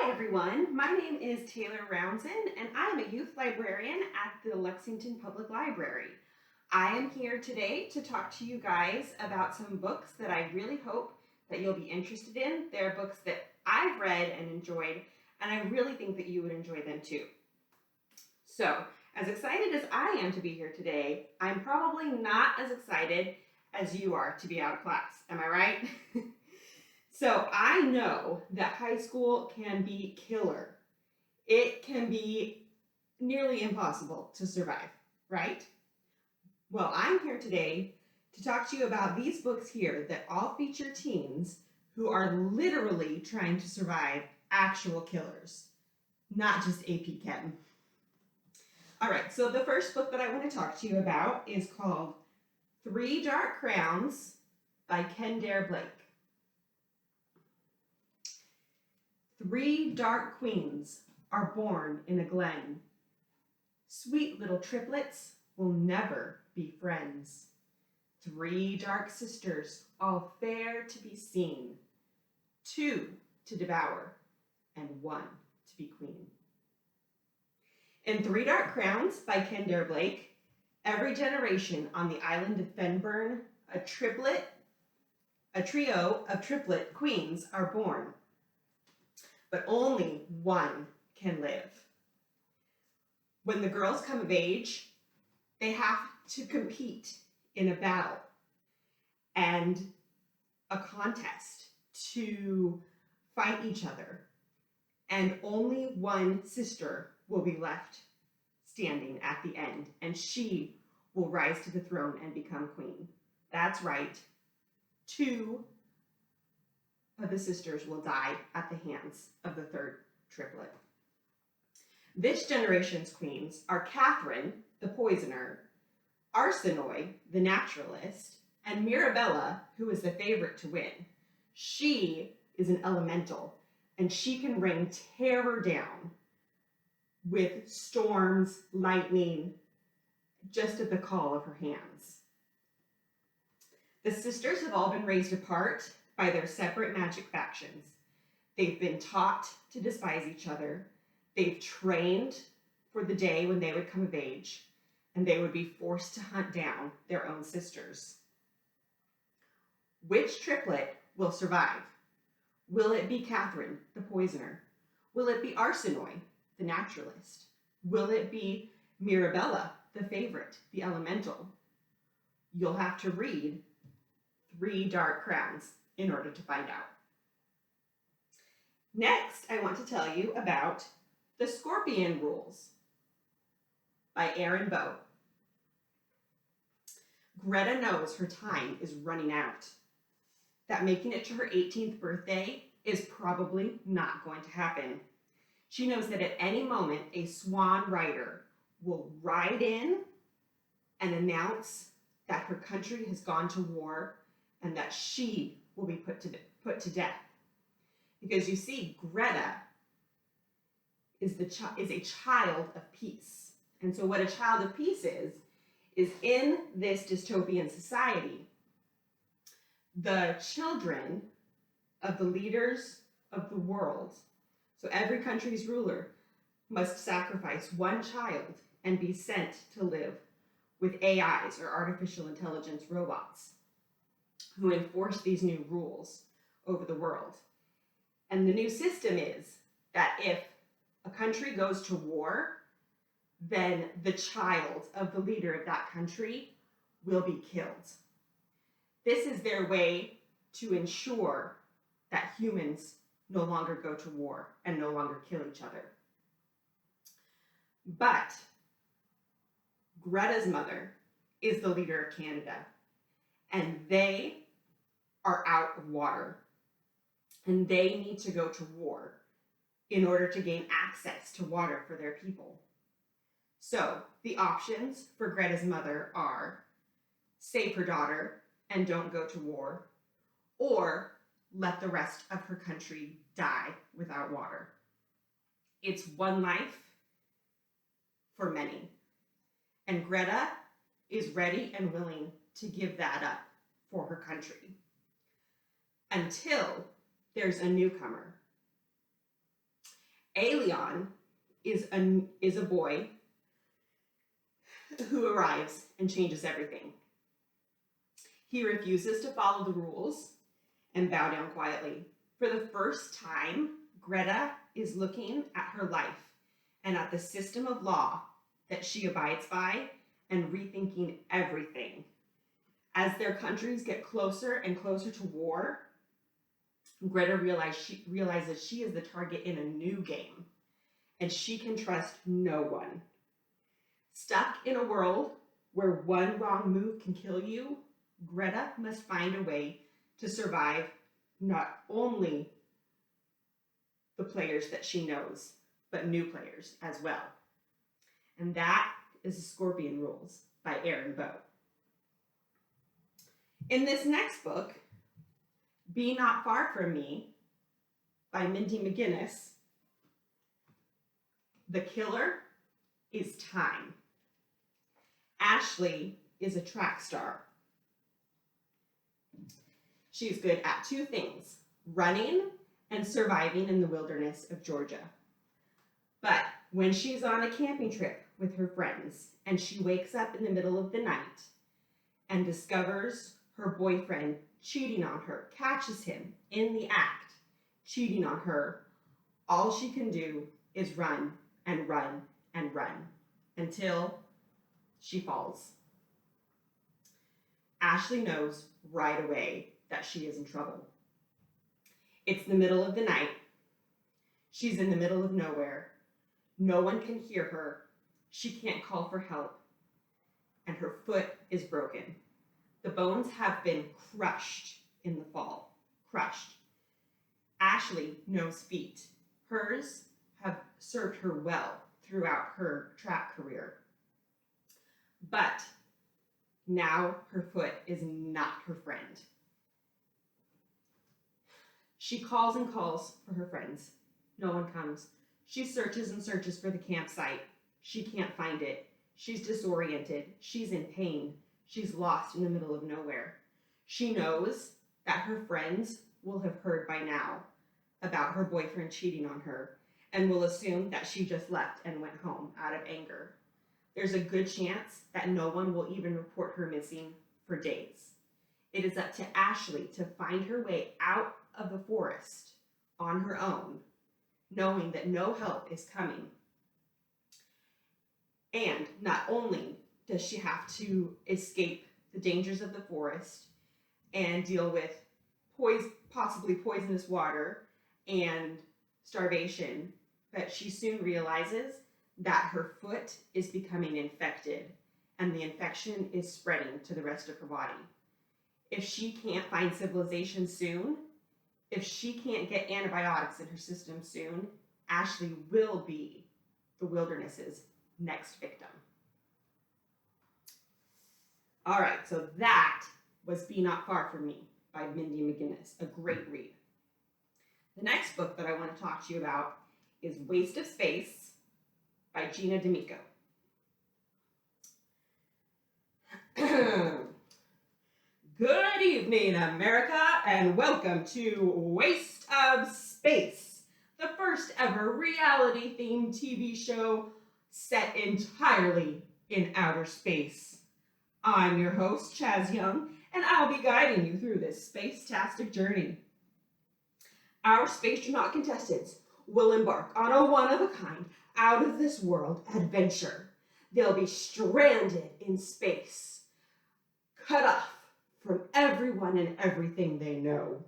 Hi everyone, my name is Taylor Rouanzion and I am a youth librarian at the Lexington Public Library. I am here today to talk to you guys about some books that I really hope that you'll be interested in. They're books that I've read and enjoyed, and I really think that you would enjoy them too. So, as excited as I am to be here today, I'm probably not as excited as you are to be out of class. Am I right? So I know that high school can be killer. It can be nearly impossible to survive, right? Well, I'm here today to talk to you about these books here that all feature teens who are literally trying to survive actual killers, not just AP Chem. All right, so the first book that I want to talk to you about is called Three Dark Crowns by Kendare Blake. Three dark queens are born in a glen. Sweet little triplets will never be friends. Three dark sisters, all fair to be seen. Two to devour, and one to be queen. In Three Dark Crowns by Kendare Blake, every generation on the island of Fenburn, a trio of triplet queens are born. But only one can live. When the girls come of age, they have to compete in a battle and a contest to fight each other. And only one sister will be left standing at the end, and she will rise to the throne and become queen. That's right. Two of the sisters will die at the hands of the third triplet. This generation's queens are Catherine, the poisoner, Arsinoe, the naturalist, and Mirabella, who is the favorite to win. She is an elemental, and she can bring terror down with storms, lightning, just at the call of her hands. The sisters have all been raised apart by their separate magic factions. They've been taught to despise each other. They've trained for the day when they would come of age, and they would be forced to hunt down their own sisters. Which triplet will survive? Will it be Catherine, the poisoner? Will it be Arsinoe, the naturalist? Will it be Mirabella, the favorite, the elemental? You'll have to read Three Dark Crowns in order to find out. Next, I want to tell you about The Scorpion Rules by Erin Bow. Greta knows her time is running out, that making it to her 18th birthday is probably not going to happen. She knows that at any moment, a swan rider will ride in and announce that her country has gone to war and that she will be put to death. Because you see, Greta is a child of peace. And so what a child of peace is in this dystopian society, the children of the leaders of the world, so every country's ruler must sacrifice one child and be sent to live with AIs, or artificial intelligence robots, who enforce these new rules over the world. And the new system is that if a country goes to war, then the child of the leader of that country will be killed. This is their way to ensure that humans no longer go to war and no longer kill each other. But Greta's mother is the leader of Canada, and they are out of water, and they need to go to war in order to gain access to water for their people. So the options for Greta's mother are save her daughter and don't go to war, or let the rest of her country die without water. It's one life for many. And Greta is ready and willing to give that up for her country until there's a newcomer. Aelion is a boy who arrives and changes everything. He refuses to follow the rules and bow down quietly. For the first time, Greta is looking at her life and at the system of law that she abides by and rethinking everything. As their countries get closer and closer to war, Greta realizes she is the target in a new game, and she can trust no one. Stuck in a world where one wrong move can kill you, Greta must find a way to survive not only the players that she knows, but new players as well. And that is The Scorpion Rules by Aaron Bow. In this next book, Be Not Far From Me by Mindy McGinnis, the killer is time. Ashley is a track star. She's good at two things, running and surviving in the wilderness of Georgia. But when she's on a camping trip with her friends and she wakes up in the middle of the night and discovers her boyfriend cheating on her, catches him in the act, cheating on her, all she can do is run and run and run until she falls. Ashley knows right away that she is in trouble. It's the middle of the night. She's in the middle of nowhere. No one can hear her. She can't call for help. And her foot is broken. The bones have been crushed in the fall. Crushed. Ashley knows feet. Hers have served her well throughout her track career. But now her foot is not her friend. She calls and calls for her friends. No one comes. She searches and searches for the campsite. She can't find it. She's disoriented. She's in pain. She's lost in the middle of nowhere. She knows that her friends will have heard by now about her boyfriend cheating on her and will assume that she just left and went home out of anger. There's a good chance that no one will even report her missing for days. It is up to Ashley to find her way out of the forest on her own, knowing that no help is coming. And not only does she have to escape the dangers of the forest and deal with possibly poisonous water and starvation, but she soon realizes that her foot is becoming infected and the infection is spreading to the rest of her body. If she can't find civilization soon, if she can't get antibiotics in her system soon, Ashley will be the wilderness's next victim. All right, so that was Be Not Far From Me by Mindy McGinnis, a great read. The next book that I want to talk to you about is Waste of Space by Gina D'Amico. Good evening, America, and welcome to Waste of Space, the first ever reality-themed TV show set entirely in outer space. I'm your host, Chaz Young, and I'll be guiding you through this space-tastic journey. Our spacetronaut contestants will embark on a one-of-a-kind, out-of-this-world adventure. They'll be stranded in space, cut off from everyone and everything they know.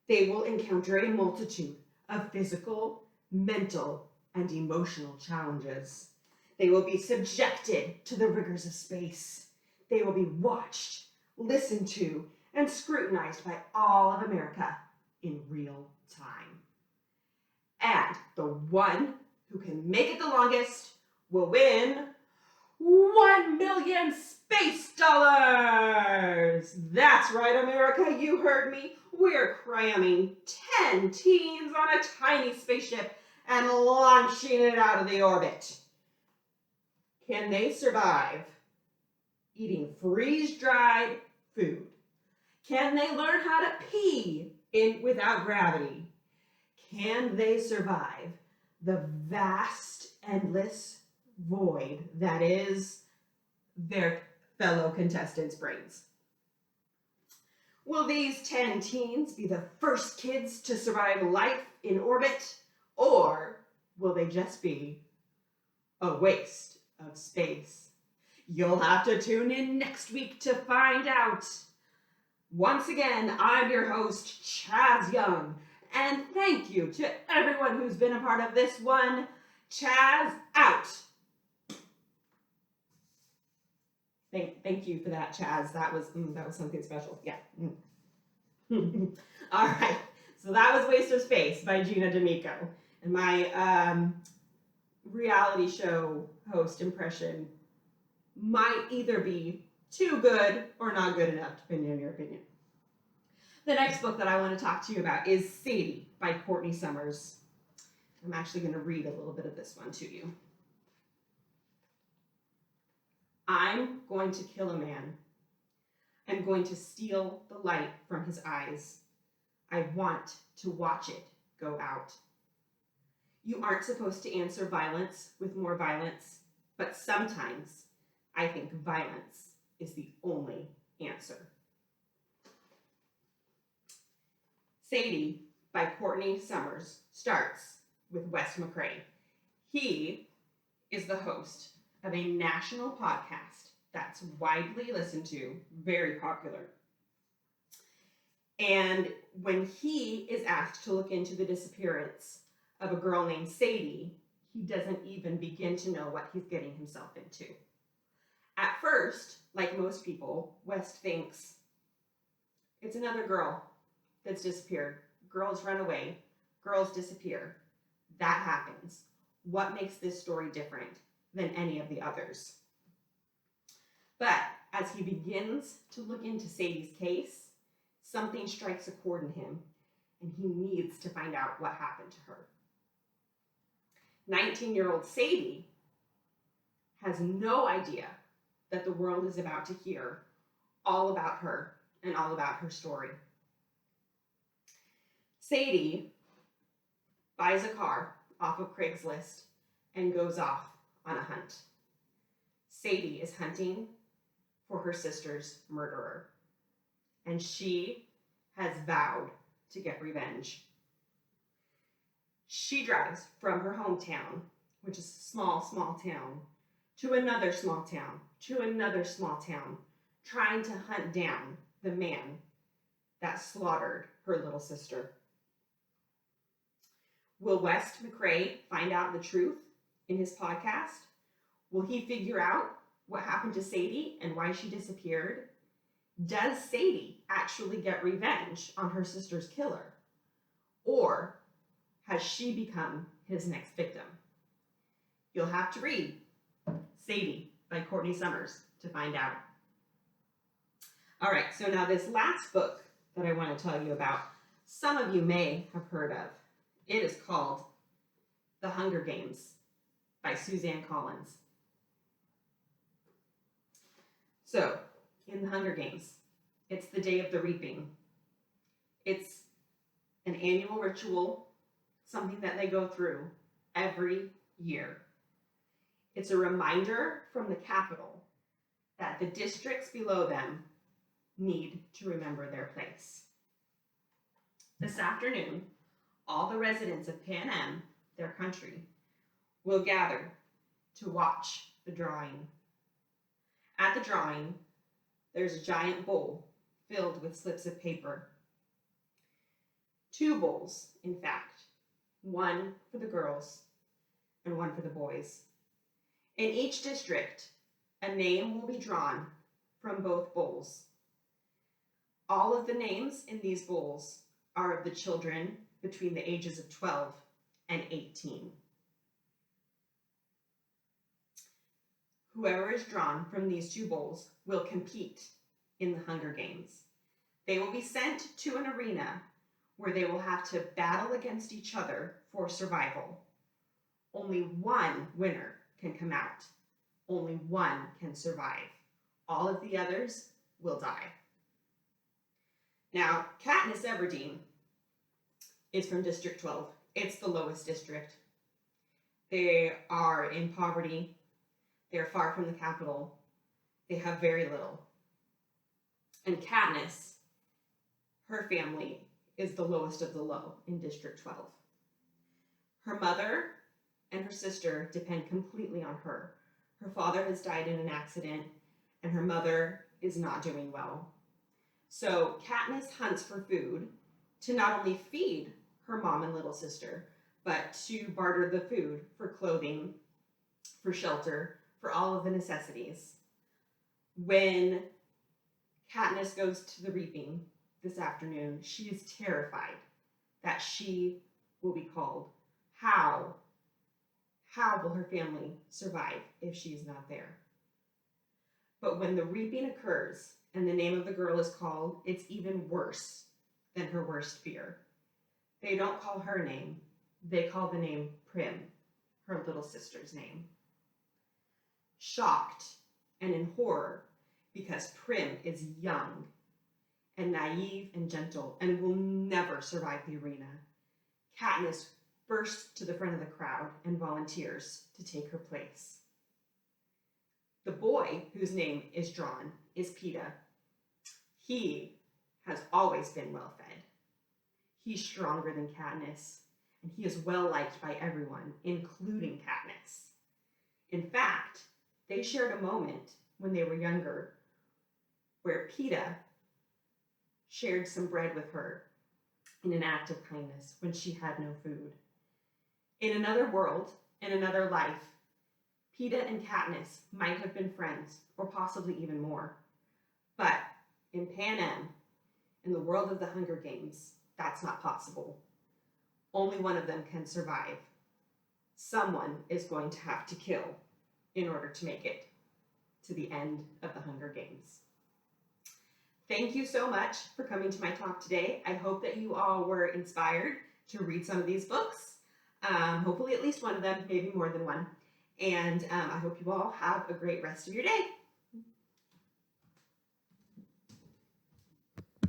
They will encounter a multitude of physical, mental, and emotional challenges. They will be subjected to the rigors of space. They will be watched, listened to, and scrutinized by all of America in real time. And the one who can make it the longest will win 1 million space dollars! That's right, America, you heard me. We're cramming 10 teens on a tiny spaceship and launching it out of the orbit. Can they survive eating freeze-dried food? Can they learn how to pee without gravity? Can they survive the vast, endless void that is their fellow contestants' brains. Will these 10 teens be the first kids to survive life in orbit, or will they just be a waste of space? You'll have to tune in next week to find out. Once again, I'm your host, Chaz Young, and thank you to everyone who's been a part of this one. Chaz out. Thank you for that, Chaz. That was something special. Yeah. All right. So that was Waste of Space by Gina D'Amico. And my reality show host impression might either be too good or not good enough, depending on your opinion. The next book that I want to talk to you about is Sadie by Courtney Summers. I'm actually going to read a little bit of this one to you. I'm going to kill a man. I'm going to steal the light from his eyes. I want to watch it go out. You aren't supposed to answer violence with more violence, but sometimes I think violence is the only answer. Sadie by Courtney Summers starts with Wes McCrae. He is the host of a national podcast that's widely listened to, very popular. And when he is asked to look into the disappearance of a girl named Sadie, he doesn't even begin to know what he's getting himself into. At first, like most people, West thinks it's another girl that's disappeared. Girls run away. Girls disappear. That happens. What makes this story different than any of the others? But as he begins to look into Sadie's case, something strikes a chord in him, and he needs to find out what happened to her. 19-year-old Sadie has no idea that the world is about to hear all about her and all about her story. Sadie buys a car off of Craigslist and goes off on a hunt. Sadie is hunting for her sister's murderer, and she has vowed to get revenge. She drives from her hometown, which is a small town, to another small town, to another small town, trying to hunt down the man that slaughtered her little sister. Will Wes McCrae find out the truth in his podcast? Will he figure out what happened to Sadie and why she disappeared? Does Sadie actually get revenge on her sister's killer? Or has she become his next victim? You'll have to read Sadie by Courtney Summers to find out. All right, so now this last book that I want to tell you about, some of you may have heard of. It is called The Hunger Games by Suzanne Collins. So, in The Hunger Games, it's the day of the reaping. It's an annual ritual, something that they go through every year. It's a reminder from the capital that the districts below them need to remember their place. This afternoon, all the residents of Pan Am, their country, will gather to watch the drawing. At the drawing, there's a giant bowl filled with slips of paper. 2 bowls, in fact, one for the girls and one for the boys. In each district, a name will be drawn from both bowls. All of the names in these bowls are of the children between the ages of 12 and 18. Whoever is drawn from these 2 bowls will compete in the Hunger Games. They will be sent to an arena where they will have to battle against each other for survival. Only one winner can come out. Only one can survive. All of the others will die. Now, Katniss Everdeen is from District 12. It's the lowest district. They are in poverty. They're far from the capital. They have very little. And Katniss, her family is the lowest of the low in District 12. Her mother and her sister depend completely on her. Her father has died in an accident, and her mother is not doing well. So Katniss hunts for food to not only feed her mom and little sister, but to barter the food for clothing, for shelter, for all of the necessities. When Katniss goes to the reaping this afternoon, she is terrified that she will be called. How will her family survive if she's not there? But when the reaping occurs and the name of the girl is called, it's even worse than her worst fear. They don't call her name. They call the name Prim, her little sister's name. Shocked and in horror, because Prim is young and naive and gentle and will never survive the arena, Katniss bursts to the front of the crowd and volunteers to take her place. The boy whose name is drawn is Peeta. He has always been well fed. He's stronger than Katniss, and he is well liked by everyone, including Katniss. In fact, they shared a moment when they were younger where Peeta shared some bread with her in an act of kindness when she had no food. In another world, in another life, Peeta and Katniss might have been friends, or possibly even more. But in Panem, in the world of the Hunger Games, that's not possible. Only one of them can survive. Someone is going to have to kill in order to make it to the end of the Hunger Games. Thank you so much for coming to my talk today. I hope that you all were inspired to read some of these books. Hopefully at least one of them, maybe more than one. And I hope you all have a great rest of your day.